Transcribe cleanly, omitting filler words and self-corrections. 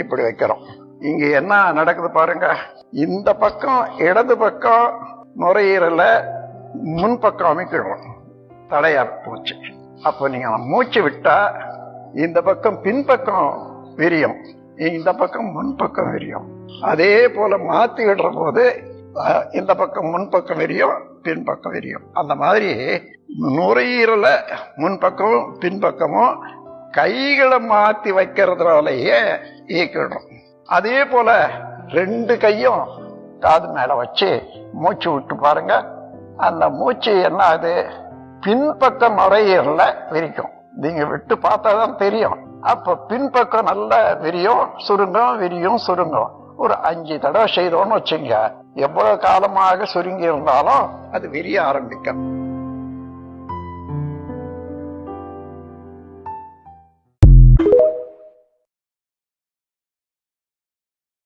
இப்படி வைக்கிறோம். இங்க என்ன நடக்குது பாருங்க. இந்த பக்கம் இடது பக்கம் நுரையீரல முன்பக்கம் அமைக்கணும், தடையா போச்சு. அப்போ நீங்க மூச்சு விட்டா இந்த பக்கம் பின்பக்கம் விரியும், இந்த பக்கம் முன்பக்கம் விரியும். அதே போல மாத்தி விடுற போது இந்த பக்கம் முன்பக்கம் விரியும், பின்பக்கம் விரியும். அந்த மாதிரி நுரையீரல முன்பக்கமும் பின்பக்கமும் கைகளை மாத்தி வைக்கிறதுனாலயே இயக்கிடும். அதே போல 2 கையும் காது மேல வச்சு மூச்சு விட்டு பாருங்க. அந்த மூச்சு என்ன ஆகுது, பின்பக்கம் நுரையீரல விரிக்கும். நீங்க விட்டு பார்த்தாதான் தெரியும். அப்ப பின்பக்கம் நல்லா விரியும், சுருங்கும், விரியும், சுருங்கும். ஒரு 5 தடவை செய்தோன்னு வச்சுங்க, எவ்வளவு காலமாக சுருங்கி இருந்தாலும் அது விரிய ஆரம்பிக்கும்.